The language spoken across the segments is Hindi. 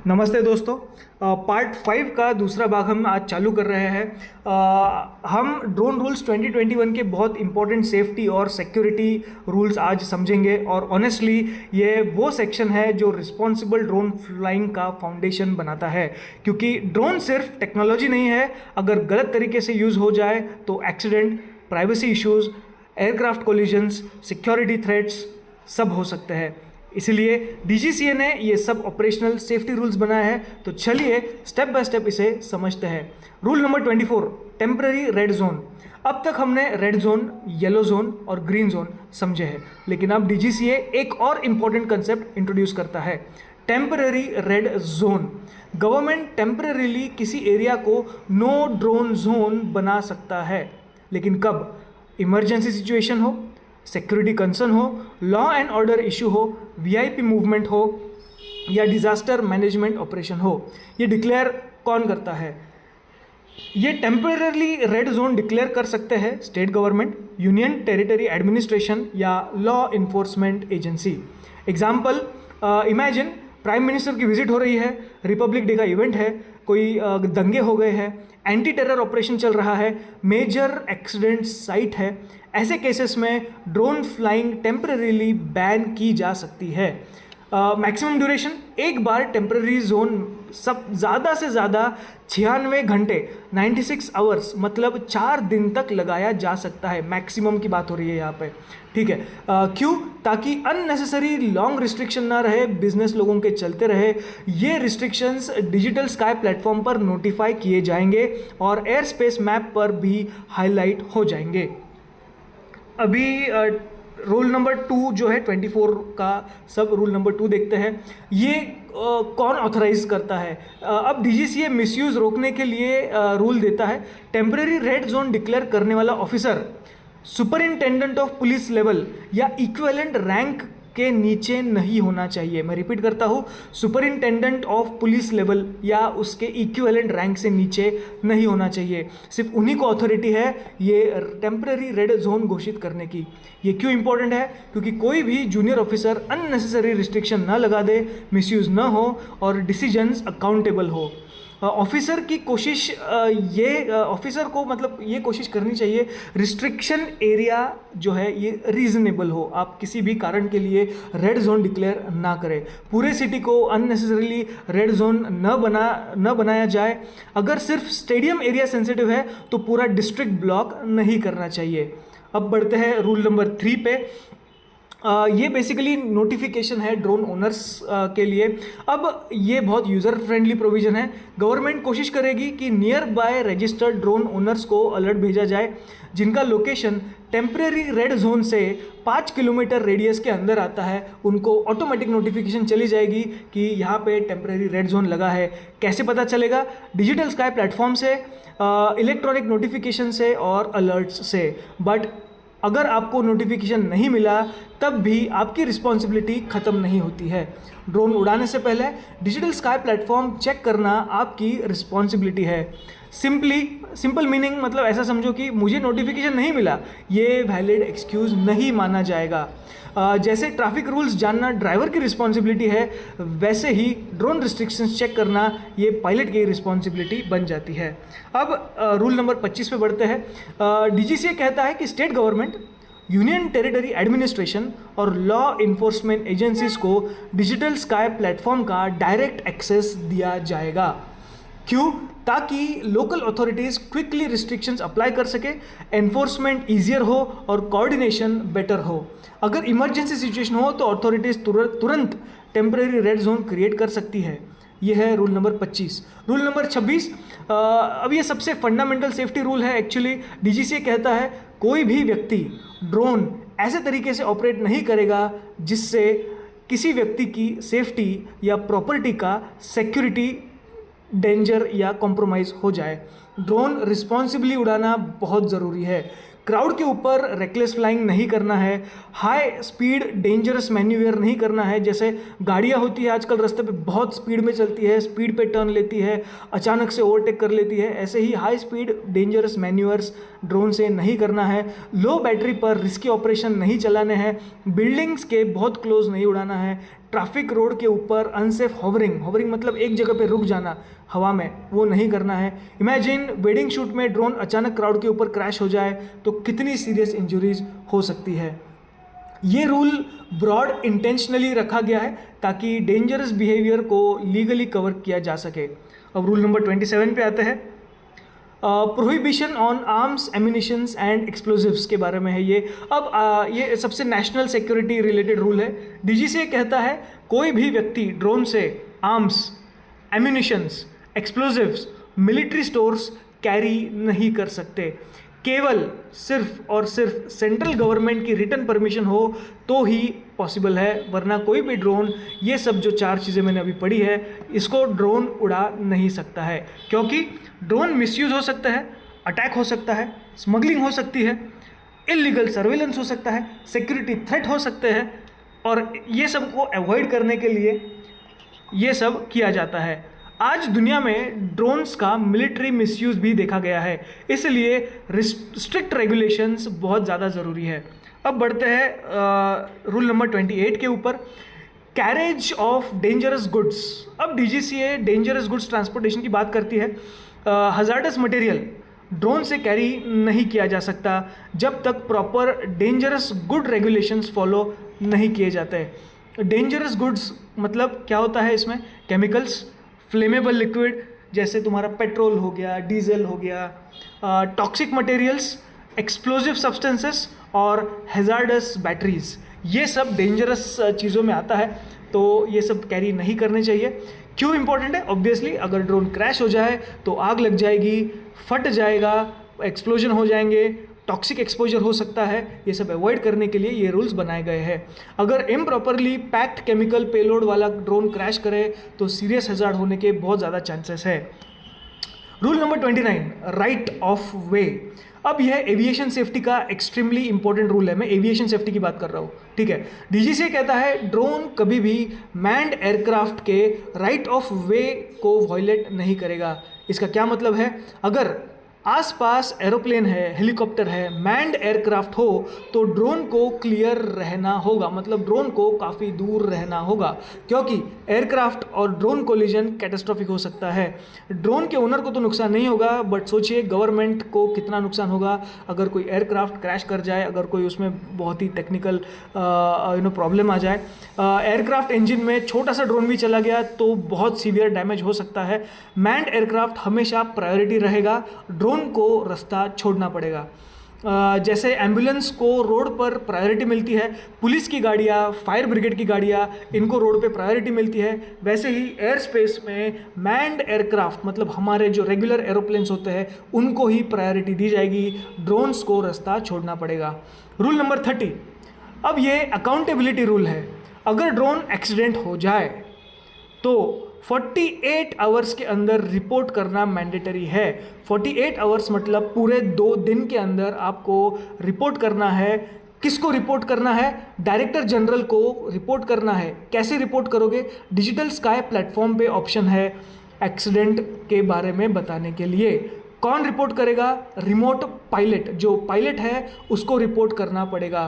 नमस्ते दोस्तों। पार्ट 5 का दूसरा भाग हम आज चालू कर रहे हैं। हम ड्रोन रूल्स 2021 के बहुत इंपॉर्टेंट सेफ्टी और सिक्योरिटी रूल्स आज समझेंगे और ऑनेस्टली ये वो सेक्शन है जो रिस्पॉन्सिबल ड्रोन फ्लाइंग का फाउंडेशन बनाता है, क्योंकि ड्रोन सिर्फ टेक्नोलॉजी नहीं है। अगर गलत तरीके से यूज़ हो जाए तो accident, privacy issues, aircraft collisions, security threats सब हो सकते हैं। इसलिए डीजीसीए ने ये सब ऑपरेशनल सेफ्टी रूल्स बनाए हैं। तो चलिए स्टेप बाय स्टेप इसे समझते हैं। Rule number 24, temporary red zone. अब तक हमने रेड जोन, येलो जोन और ग्रीन जोन समझे हैं, लेकिन अब डीजीसीए एक और इम्पॉर्टेंट कंसेप्ट इंट्रोड्यूस करता है, temporary red zone. Government temporarily किसी एरिया को नो ड्रोन जोन बना सकता है, लेकिन कब? इमरजेंसी सिचुएशन हो, सिक्योरिटी कंसर्न हो, लॉ एंड ऑर्डर इशू हो, वीआईपी मूवमेंट हो या डिजास्टर मैनेजमेंट ऑपरेशन हो। ये डिक्लेयर कौन करता है? ये टेम्पररी रेड जोन डिक्लेयर कर सकते हैं state government, union territory administration या law enforcement agency. Example, imagine prime minister की विजिट हो रही है, रिपब्लिक डे का इवेंट है, कोई दंगे हो गए हैं, एंटी टेरर ऑपरेशन चल रहा है, मेजर एक्सीडेंट साइट है। ऐसे केसेस में ड्रोन फ्लाइंग टेम्पररीली बैन की जा सकती है। मैक्सिमम ड्यूरेशन, एक बार टेम्पररी जोन सब ज़्यादा से ज़्यादा 96 घंटे 96 आवर्स मतलब 4 दिन तक लगाया जा सकता है। मैक्सिमम की बात हो रही है यहाँ पे, ठीक है। क्यों? ताकि अननेसेसरी लॉन्ग रिस्ट्रिक्शन ना रहे, बिजनेस लोगों के चलते रहे। ये रिस्ट्रिक्शंस डिजिटल स्काई प्लेटफॉर्म पर नोटिफाई किए जाएंगे और एयर स्पेस मैप पर भी हाईलाइट हो जाएंगे। अभी रूल नंबर 2 जो है 24 का, सब रूल नंबर 2 देखते हैं। ये कौन ऑथराइज करता है? अब डीजीसीए मिसयूज़ रोकने के लिए रूल देता है। टेम्पररी रेड जोन डिक्लेयर करने वाला officer superintendent of police level या इक्विवेलेंट रैंक के नीचे नहीं होना चाहिए। मैं रिपीट करता हूँ, सुपरिंटेंडेंट ऑफ पुलिस लेवल या उसके इक्विवेलेंट रैंक से नीचे नहीं होना चाहिए। सिर्फ उन्हीं को अथॉरिटी है ये टेम्पररी रेड जोन घोषित करने की। ये क्यों इंपॉर्टेंट है? क्योंकि कोई भी जूनियर ऑफिसर अननेसेसरी रिस्ट्रिक्शन ना लगा दे, मिसयूज़ ना हो और डिसीजंस अकाउंटेबल हो। ऑफिसर की कोशिश ऑफिसर को मतलब ये कोशिश करनी चाहिए रिस्ट्रिक्शन एरिया जो है ये रीजनेबल हो। आप किसी भी कारण के लिए रेड जोन डिक्लेयर ना करें। पूरे सिटी को अननेसेसरीली रेड जोन न बनाया जाए। अगर सिर्फ स्टेडियम एरिया सेंसिटिव है तो पूरा डिस्ट्रिक्ट ब्लॉक नहीं करना चाहिए। अब बढ़ते हैं रूल नंबर 3 पे। ये बेसिकली नोटिफिकेशन है ड्रोन ओनर्स के लिए। अब ये बहुत यूज़र फ्रेंडली प्रोविज़न है। गवर्नमेंट कोशिश करेगी कि near by registered drone owners को अलर्ट भेजा जाए जिनका लोकेशन टेम्परेरी रेड जोन से 5 किलोमीटर रेडियस के अंदर आता है। उनको ऑटोमेटिक नोटिफिकेशन चली जाएगी कि यहाँ पे टेम्परेरी रेड जोन लगा है। कैसे पता चलेगा? डिजिटल स्काई प्लेटफॉर्म से, इलेक्ट्रॉनिक नोटिफिकेशन से और अलर्ट्स से। बट अगर आपको नोटिफिकेशन नहीं मिला तब भी आपकी रिस्पॉन्सिबिलिटी ख़त्म नहीं होती है। ड्रोन उड़ाने से पहले डिजिटल स्काई प्लेटफॉर्म चेक करना आपकी रिस्पॉन्सिबिलिटी है। सिंपल मीनिंग मतलब ऐसा समझो कि मुझे नोटिफिकेशन नहीं मिला, ये वैलिड एक्सक्यूज़ नहीं माना जाएगा। जैसे ट्रैफिक रूल्स जानना ड्राइवर की रिस्पॉन्सिबिलिटी है, वैसे ही ड्रोन रिस्ट्रिक्शंस चेक करना ये पायलट की रिस्पॉन्सिबिलिटी बन जाती है। अब रूल नंबर 25 पे बढ़ते हैं। डीजीसीए कहता है कि state government, union territory administration और लॉ इन्फोर्समेंट एजेंसीज को डिजिटल स्काई प्लेटफॉर्म का डायरेक्ट एक्सेस दिया जाएगा। क्यों? ताकि local authorities quickly restrictions apply कर सके, एनफोर्समेंट ईजियर हो और कोऑर्डिनेशन बेटर हो। अगर इमरजेंसी सिचुएशन हो तो अथॉरिटीज़ तुरंत टेम्परेरी रेड जोन क्रिएट कर सकती है। ये है रूल नंबर 25। रूल नंबर 26, अब ये सबसे फंडामेंटल सेफ्टी रूल है एक्चुअली। डीजीसीए कहता है कोई भी व्यक्ति ड्रोन ऐसे तरीके से ऑपरेट नहीं करेगा जिससे किसी व्यक्ति की सेफ्टी या प्रॉपर्टी का सिक्योरिटी डेंजर या कॉम्प्रोमाइज़ हो जाए। ड्रोन रिस्पॉन्सिबली उड़ाना बहुत ज़रूरी है। क्राउड के ऊपर रेकलेस फ्लाइंग नहीं करना है, हाई स्पीड डेंजरस मैन्यूवर नहीं करना है। जैसे गाड़ियाँ होती है आजकल रास्ते पे बहुत स्पीड में चलती है, स्पीड पे टर्न लेती है, अचानक से ओवरटेक कर लेती है। ऐसे ही high speed dangerous manoeuvres drone से नहीं करना है। लो बैटरी पर रिस्की ऑपरेशन नहीं चलाने हैं। बिल्डिंग्स के बहुत क्लोज नहीं उड़ाना है। ट्रैफिक रोड के ऊपर अनसेफ हॉवरिंग मतलब एक जगह पे रुक जाना हवा में, वो नहीं करना है। इमेजिन वेडिंग शूट में ड्रोन अचानक क्राउड के ऊपर क्रैश हो जाए तो कितनी सीरियस इंजरीज हो सकती है। ये रूल ब्रॉड इंटेंशनली रखा गया है ताकि डेंजरस बिहेवियर को लीगली कवर किया जा सके। अब रूल नंबर 27 पे आते हैं। Prohibition on arms, ammunitions and explosives के बारे में है ये। अब ये सबसे नेशनल सिक्योरिटी रिलेटेड रूल है। डीजीसीए कहता है कोई भी व्यक्ति ड्रोन से arms, ammunitions, explosives, military stores carry नहीं कर सकते। केवल सिर्फ और सिर्फ सेंट्रल गवर्नमेंट की रिटन परमिशन हो तो ही पॉसिबल है, वरना कोई भी ड्रोन, ये सब जो 4 चीज़ें मैंने अभी पढ़ी है, इसको ड्रोन उड़ा नहीं सकता है। क्योंकि ड्रोन मिसयूज़ हो सकता है, अटैक हो सकता है, स्मगलिंग हो सकती है, इलीगल सर्वेलेंस हो सकता है, सिक्योरिटी थ्रेट हो सकते हैं, और ये सब को अवॉइड करने के लिए ये सब किया जाता है। आज दुनिया में ड्रोन्स का मिलिट्री मिसयूज़ भी देखा गया है, इसलिए स्ट्रिक्ट रेगुलेशंस बहुत ज़्यादा ज़रूरी है। अब बढ़ते हैं रूल नंबर 28 के ऊपर, कैरेज ऑफ डेंजरस गुड्स। अब डीजीसीए डेंजरस गुड्स ट्रांसपोर्टेशन की बात करती है। हजार्डस मटेरियल ड्रोन से कैरी नहीं किया जा सकता जब तक proper dangerous good regulations follow नहीं किए जाते। डेंजरस गुड्स मतलब क्या होता है इसमें? केमिकल्स, फ्लेमेबल लिक्विड जैसे तुम्हारा पेट्रोल हो गया, डीजल हो गया, टॉक्सिक मटेरियल्स, एक्सप्लोजिव सब्सटेंसेस और हैजार्डस बैटरीज, ये सब डेंजरस चीज़ों में आता है, तो ये सब कैरी नहीं करने चाहिए। क्यों इंपॉर्टेंट है? ऑब्वियसली अगर ड्रोन क्रैश हो जाए तो आग लग जाएगी, फट जाएगा, एक्सप्लोजन हो जाएंगे, टॉक्सिक एक्सपोजर हो सकता है। ये सब अवॉइड करने के लिए ये रूल्स बनाए गए हैं। अगर इम्प्रॉपरली पैक्ड केमिकल पेलोड वाला ड्रोन क्रैश करे तो सीरियस हैजार्ड होने के बहुत ज़्यादा चांसेस है। रूल नंबर 29, राइट ऑफ वे। अब यह एविएशन सेफ्टी का एक्सट्रीमली इंपॉर्टेंट रूल है। मैं एविएशन सेफ्टी की बात कर रहा हूँ, ठीक है। डीजीसीए कहता है ड्रोन कभी भी मैन्ड एयरक्राफ्ट के राइट ऑफ वे को वायलेट नहीं करेगा। इसका क्या मतलब है? अगर आसपास एरोप्लेन है, हेलीकॉप्टर है, मैन्ड एयरक्राफ्ट हो तो ड्रोन को क्लियर रहना होगा, मतलब ड्रोन को काफ़ी दूर रहना होगा, क्योंकि एयरक्राफ्ट और ड्रोन कोलिजन कैटास्ट्रोफिक हो सकता है। ड्रोन के ओनर को तो नुकसान नहीं होगा, बट सोचिए गवर्नमेंट को कितना नुकसान होगा अगर कोई एयरक्राफ्ट क्रैश कर जाए, अगर कोई उसमें बहुत ही टेक्निकल प्रॉब्लम आ जाए। एयरक्राफ्ट इंजन में छोटा सा ड्रोन भी चला गया तो बहुत सीवियर डैमेज हो सकता है। मैन्ड एयरक्राफ्ट हमेशा प्रायोरिटी रहेगा, ड्रोन को रास्ता छोड़ना पड़ेगा। जैसे एम्बुलेंस को रोड पर प्रायोरिटी मिलती है, पुलिस की गाड़ियाँ, फायर ब्रिगेड की गाड़ियाँ, इनको रोड पे प्रायोरिटी मिलती है, वैसे ही एयर स्पेस में मैन्ड एयरक्राफ्ट मतलब हमारे जो रेगुलर एरोप्लेन्स होते हैं उनको ही प्रायोरिटी दी जाएगी, ड्रोन्स को रास्ता छोड़ना पड़ेगा। रूल नंबर 30, अब ये अकाउंटेबिलिटी रूल है। अगर ड्रोन एक्सीडेंट हो जाए तो 48 आवर्स के अंदर रिपोर्ट करना मैंडेटरी है। 48 आवर्स मतलब पूरे 2 दिन के अंदर आपको रिपोर्ट करना है। किसको रिपोर्ट करना है? डायरेक्टर जनरल को रिपोर्ट करना है। कैसे रिपोर्ट करोगे? डिजिटल स्काई प्लेटफॉर्म पे ऑप्शन है एक्सीडेंट के बारे में बताने के लिए। कौन रिपोर्ट करेगा? रिमोट पायलट, जो पायलट है उसको रिपोर्ट करना पड़ेगा।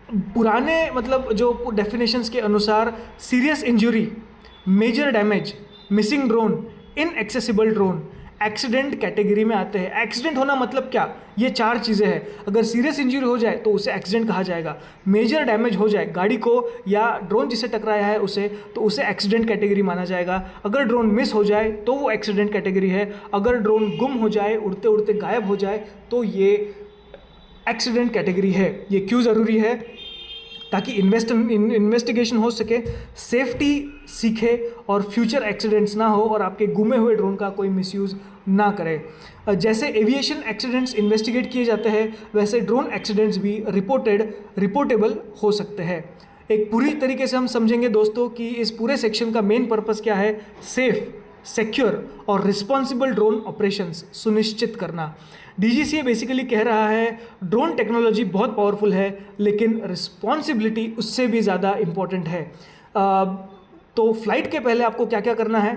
पुराने मतलब जो डेफिनेशंस के अनुसार serious injury, major damage, missing drone, inaccessible drone accident category में आते हैं। एक्सीडेंट होना मतलब क्या? ये 4 चीज़ें हैं। अगर सीरियस इंजरी हो जाए तो उसे एक्सीडेंट कहा जाएगा। मेजर डैमेज हो जाए गाड़ी को या ड्रोन जिसे टकराया है उसे, तो उसे एक्सीडेंट कैटेगरी माना जाएगा। अगर ड्रोन मिस हो जाए तो वो एक्सीडेंट कैटेगरी है। अगर ड्रोन गुम हो जाए, उड़ते उड़ते गायब हो जाए, तो ये एक्सीडेंट कैटेगरी है। ये क्यों ज़रूरी है? ताकि इन्वेस्टिगेशन हो सके, सेफ्टी सीखे और फ्यूचर एक्सीडेंट्स ना हो और आपके गुमे हुए ड्रोन का कोई मिसयूज़ ना करे। जैसे एविएशन एक्सीडेंट्स इन्वेस्टिगेट किए जाते हैं, वैसे ड्रोन एक्सीडेंट्स भी रिपोर्टेबल हो सकते हैं। एक पूरी तरीके से हम समझेंगे दोस्तों कि इस पूरे सेक्शन का मेन पर्पस क्या है? सेफ, सिक्योर और रिस्पॉन्सिबल ड्रोन ऑपरेशंस सुनिश्चित करना। डीजीसीए बेसिकली कह रहा है ड्रोन टेक्नोलॉजी बहुत पावरफुल है, लेकिन रिस्पॉन्सिबिलिटी उससे भी ज़्यादा इम्पॉर्टेंट है। तो फ्लाइट के पहले आपको क्या क्या करना है?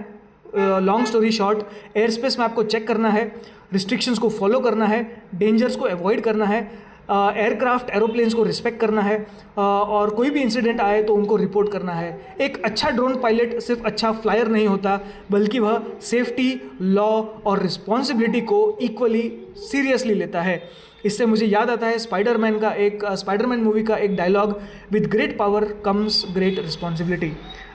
Long story short, air space में आपको चेक करना है, रिस्ट्रिक्शंस को फॉलो करना है, डेंजर्स को अवॉइड करना है, एयरक्राफ्ट एरोप्लेन्स को रिस्पेक्ट करना है और कोई भी इंसिडेंट आए तो उनको रिपोर्ट करना है। एक अच्छा ड्रोन पायलट सिर्फ अच्छा फ्लायर नहीं होता, बल्कि वह सेफ्टी, लॉ और रिस्पॉन्सिबिलिटी को इक्वली सीरियसली लेता है। इससे मुझे याद आता है स्पाइडरमैन मूवी का एक dialogue, with great power comes great responsibility.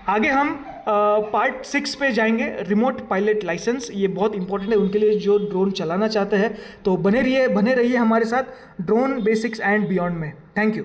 आगे हम पार्ट 6 पे जाएंगे, रिमोट पायलट लाइसेंस। ये बहुत इंपॉर्टेंट है उनके लिए जो ड्रोन चलाना चाहते हैं। तो बने रहिए हमारे साथ ड्रोन बेसिक्स एंड बियॉन्ड में। Thank you.